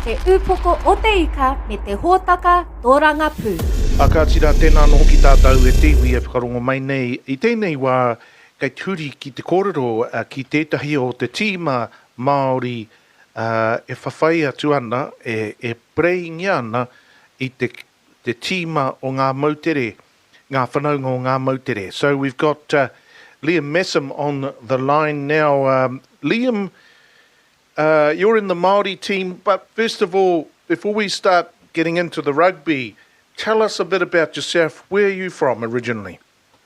Te upoko o te ika me te hōtaka tōranga pū. A ka tira tēnā no ki tātou e tiwi e whakarongo mai nei. I tēnei wā kei turi ki te kōrero ki tētahi o te tīma Māori e whawhai atu ana, e preingi ana I te tīma o ngā mautere, ngā whanaunga o ngā mautere. So we've got Liam Messam on the line now. Liam, you're in the Māori team, but first of all, before we start getting into the rugby, tell us a bit about yourself. Where are you from originally?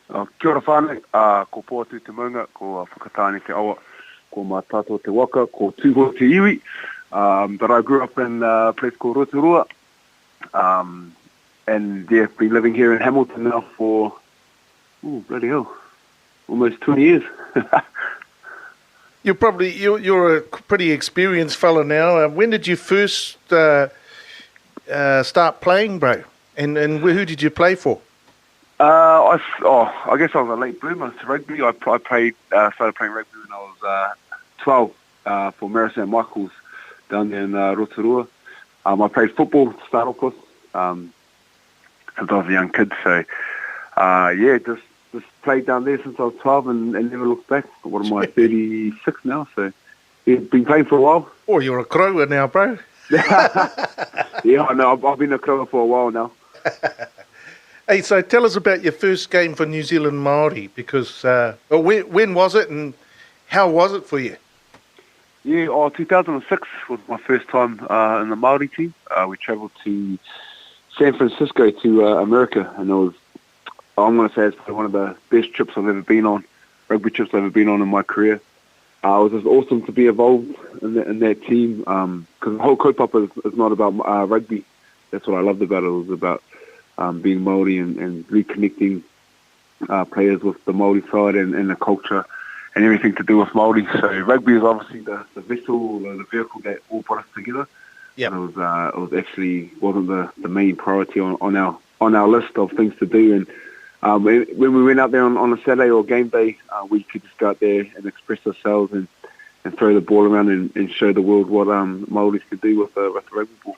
Kia ora whānei, ko Pōtu te maunga, ko whakatāne te awa, ko mā tātou te waka, ko tūho te iwi. But I grew up in a place called Rotorua, and yeah, been living here in Hamilton now for, bloody hell, almost 20 years. You're a pretty experienced fella now. When did you first start playing, bro? And who did you play for? I guess I was a late bloomer to rugby. I started playing rugby when I was 12 for Mary St. Michael's down there in Rotorua. I played football to start off with since I was a young kid. So, just played down there since I was 12 and never looked back. What am I, 36 now? So, yeah, been playing for a while. Oh, you're a crower now, bro. Yeah, I know. I've been a crower for a while now. Hey, so tell us about your first game for New Zealand Māori, because when was it and how was it for you? Yeah, 2006 was my first time in the Māori team. We travelled to San Francisco to America, and I'm going to say it's probably one of the best trips I've ever been on, rugby trips I've ever been on in my career. It was just awesome to be involved in that team, because the whole kaupapa is not about rugby. That's what I loved about it. It was about being Māori and reconnecting players with the Māori side and the culture and everything to do with Māori. So rugby is obviously the vessel, the vehicle that all brought us together. Yeah, it was actually wasn't the main priority on our list of things to do. And when we went out there on a Saturday or game day, we could just go out there and express ourselves and throw the ball around and show the world what Māoris could do with the rugby ball.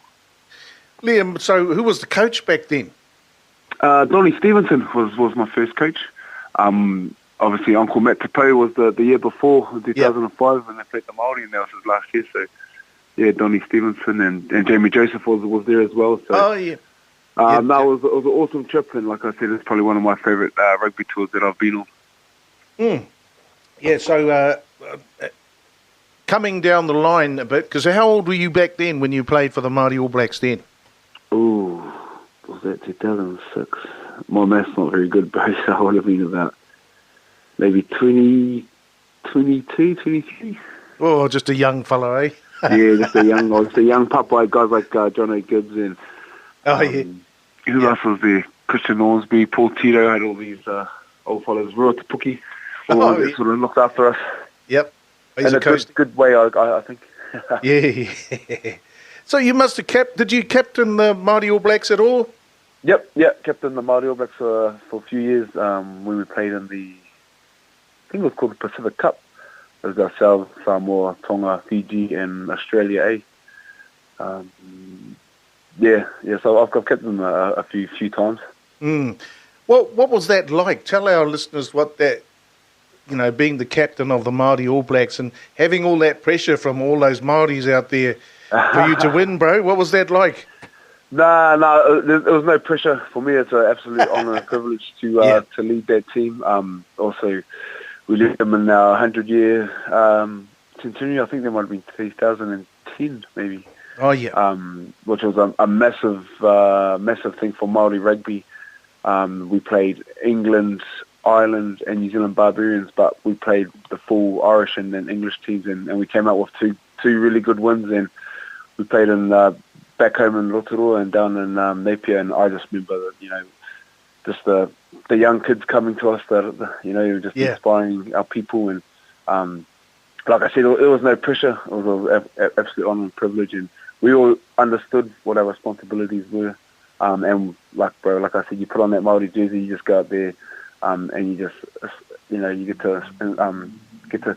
Liam, so who was the coach back then? Donnie Stevenson was my first coach. Obviously, Uncle Matt Tapau was the year before, in 2005, when they played the Māori, and that was his last year. So, yeah, Donnie Stevenson and Jamie Joseph was there as well. So, oh, yeah. It was an awesome trip, and like I said, it's probably one of my favourite rugby tours that I've been on. Yeah, so coming down the line a bit, because how old were you back then when you played for the Māori All Blacks then? Oh, was that 2006? My math's not very good, bro, so I would have been about maybe 22, 23. Oh, just a young fellow, eh? Yeah, just a young pup, guys like John O'Gibbs and who else was there? Christian Ormsby, Paul Tito, had all these old fellows, Rua Tapuki, all that sort of looked after us. Yep. He's in a good way, I think. Yeah. So you must have did you captain the Māori All Blacks at all? Yep, captain the Māori All Blacks for a few years when we played in I think it was called the Pacific Cup. It was ourselves, Samoa, Tonga, Fiji, and Australia A. So I've captained them a few times. What was that like? Tell our listeners what that, being the captain of the Māori All Blacks and having all that pressure from all those Māoris out there for you to win, bro. What was that like? No, there was no pressure for me. It's an absolute honour and privilege to lead that team. Also, we led them in our 100-year centenary. I think there might have been 2010, maybe. Oh yeah. Which was a massive thing for Māori rugby. We played England, Ireland, and New Zealand Barbarians, but we played the full Irish and English teams, and we came out with two really good wins. And we played in back home in Rotorua and down in Napier, and I just remember that just the young kids coming to us, just inspiring our people. And like I said, it was no pressure. It was an absolute honour and privilege, and we all understood what our responsibilities were. And like I said, you put on that Māori jersey, you just go out there, and you just, you get to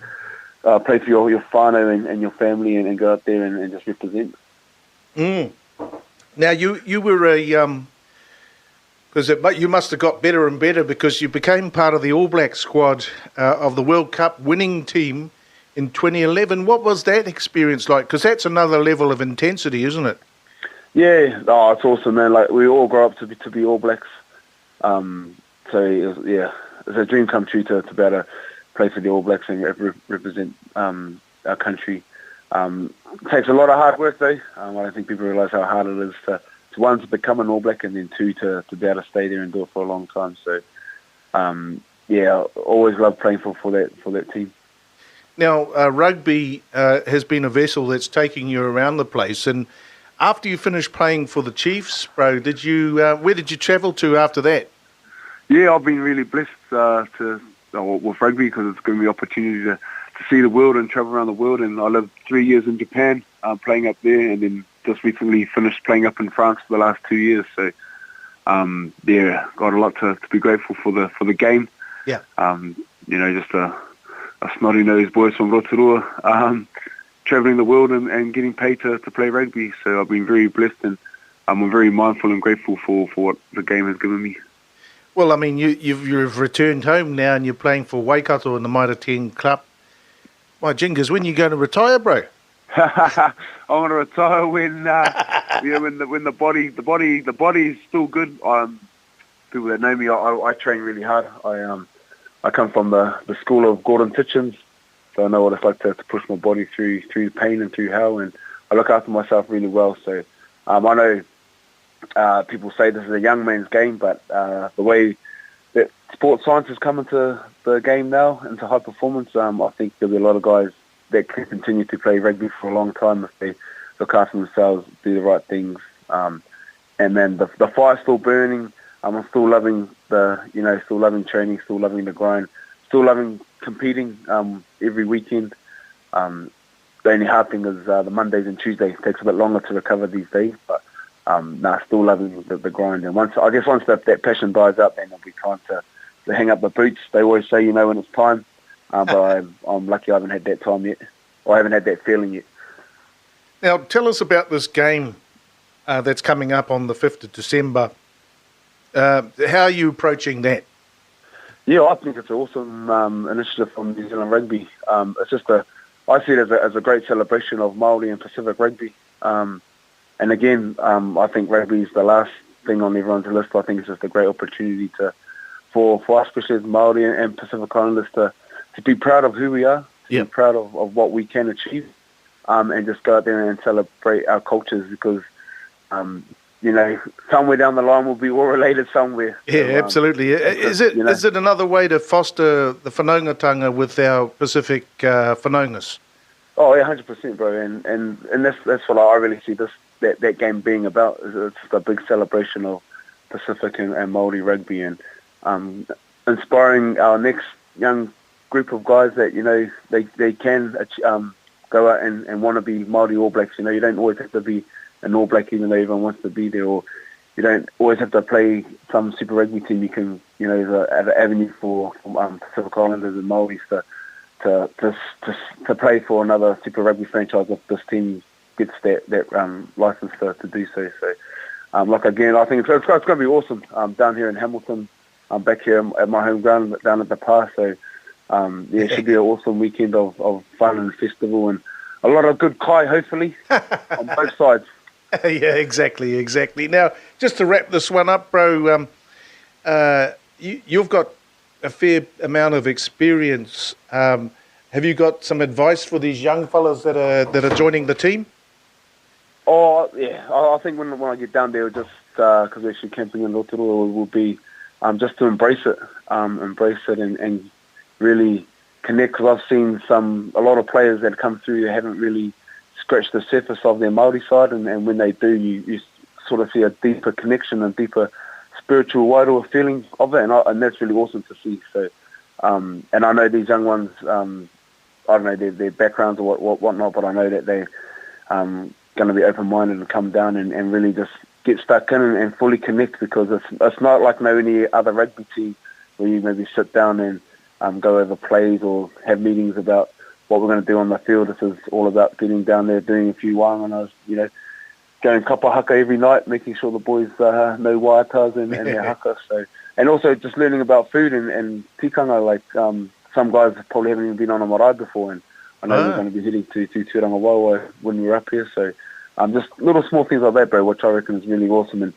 play for your whānau and your family, and go out there and just represent. Mm. Now, you were a... Because you must have got better and better because you became part of the All Blacks squad of the World Cup winning team in 2011. What was that experience like? Because that's another level of intensity, isn't it? Yeah, oh, it's awesome, man. Like, we all grow up to be All Blacks. So it was, it's a dream come true to be able to play for the All Blacks and represent our country. It takes a lot of hard work, though. I don't think people realise how hard it is to one, to become an All Black, and then two, to be able to stay there and do it for a long time. So, I always loved playing for that team. Now, rugby has been a vessel that's taking you around the place, and after you finished playing for the Chiefs, bro, where did you travel to after that? Yeah, I've been really blessed with rugby because it's given me the opportunity to see the world and travel around the world. And I lived 3 years in Japan, playing up there, and then just recently finished playing up in France for the last 2 years. So, got a lot to be grateful for the game. Yeah. Just a snotty-nosed boys from Rotorua, travelling the world and getting paid to play rugby. So I've been very blessed, and I'm very mindful and grateful for what the game has given me. Well, I mean, you've returned home now and you're playing for Waikato in the Mitre 10 Club. My jingers, when are you going to retire, bro? I want to retire when the body is still good. People that know me, I train really hard. I come from the school of Gordon Titchens, so I know what it's like to push my body through pain and through hell, and I look after myself really well. So I know people say this is a young man's game, but the way that sports science has come into the game now, into high performance, I think there'll be a lot of guys that can continue to play rugby for a long time if they look after themselves, do the right things. And then the fire's still burning. I'm still loving still loving training, still loving the grind, still loving competing every weekend. The only hard thing is the Mondays and Tuesdays. It takes a bit longer to recover these days, but still loving the grind. And once that passion dies up, then there'll be time to hang up the boots. They always say, when it's time. But I'm lucky I haven't had that time yet. Or I haven't had that feeling yet. Now, tell us about this game that's coming up on the 5th of December. How are you approaching that? Yeah, I think it's an awesome initiative from New Zealand Rugby. It's just I see it as a great celebration of Māori and Pacific rugby. And again, I think rugby is the last thing on everyone's list. I think it's just a great opportunity for us, especially as Māori and Pacific Islanders, to be proud of who we are, to be proud of what we can achieve, and just go out there and celebrate our cultures because, somewhere down the line we'll be all related somewhere. Yeah, so, absolutely. Is it another way to foster the whanaungatanga with our Pacific whanaungas? Oh, yeah, 100%, bro. And that's what I really see that game being about. It's just a big celebration of Pacific and Māori rugby, and inspiring our next young group of guys that they can go out and want to be Māori All Blacks. You don't always have to be an All Black even though everyone wants to be there, or you don't always have to play some Super Rugby team. You can there's an avenue for Pacific Islanders and Māoris to play for another Super Rugby franchise if this team gets that license to do so. So again, I think it's going to be awesome down here in Hamilton. I'm back here at my home ground down at the Park. So it should be an awesome weekend of fun and festival and a lot of good kai, hopefully, on both sides. Yeah, exactly. Now, just to wrap this one up, bro, you've got a fair amount of experience. Have you got some advice for these young fellas that are joining the team? Oh, yeah. I think when I get down there, just because we're actually camping in Rotorua, will be just to embrace it and really connect. Because I've seen a lot of players that come through that haven't really scratched the surface of their Māori side, and when they do, you sort of see a deeper connection and deeper spiritual, wider feeling of it, and that's really awesome to see. So, and I know these young ones, I don't know their backgrounds or whatnot, but I know that they're going to be open-minded and come down and really just get stuck in and fully connect, because it's not like any other rugby team where you maybe sit down and go over plays or have meetings about what we're going to do on the field. This is all about getting down there, doing a few wanganas, going kapa haka every night, making sure the boys know waiatas and their haka. So, and also just learning about food and tikanga. Like some guys probably haven't even been on a marae before, and I know we're going to be heading to Tūranga Waiwai when we're up here. So just little small things like that, bro, which I reckon is really awesome, and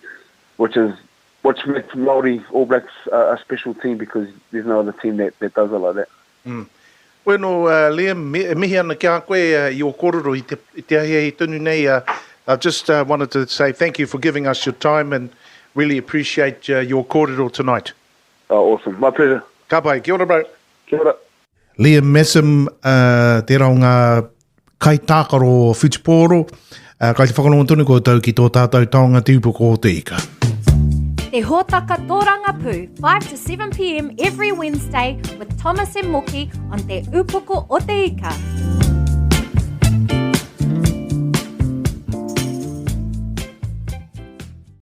which makes Māori All Blacks a special team, because there's no other team that does it like that. Bueno, Liam, mihi ana kia koe I o kororo I te ahi tunu nei. I just wanted to say thank you for giving us your time and really appreciate your kororo tonight. Oh, awesome. My pleasure. Ka pai, kia ora, bro. Kia ora. Liam Messam, te raunga kai tākaro Whitiporo, kai te whakarongo tunu koutou ki tō tātou taonga te Upoko o te ika. Te Hōtaka Tōranga Pū, 5 to 7 p.m. every Wednesday with Thomas and Moki on Te Upoko o te ika.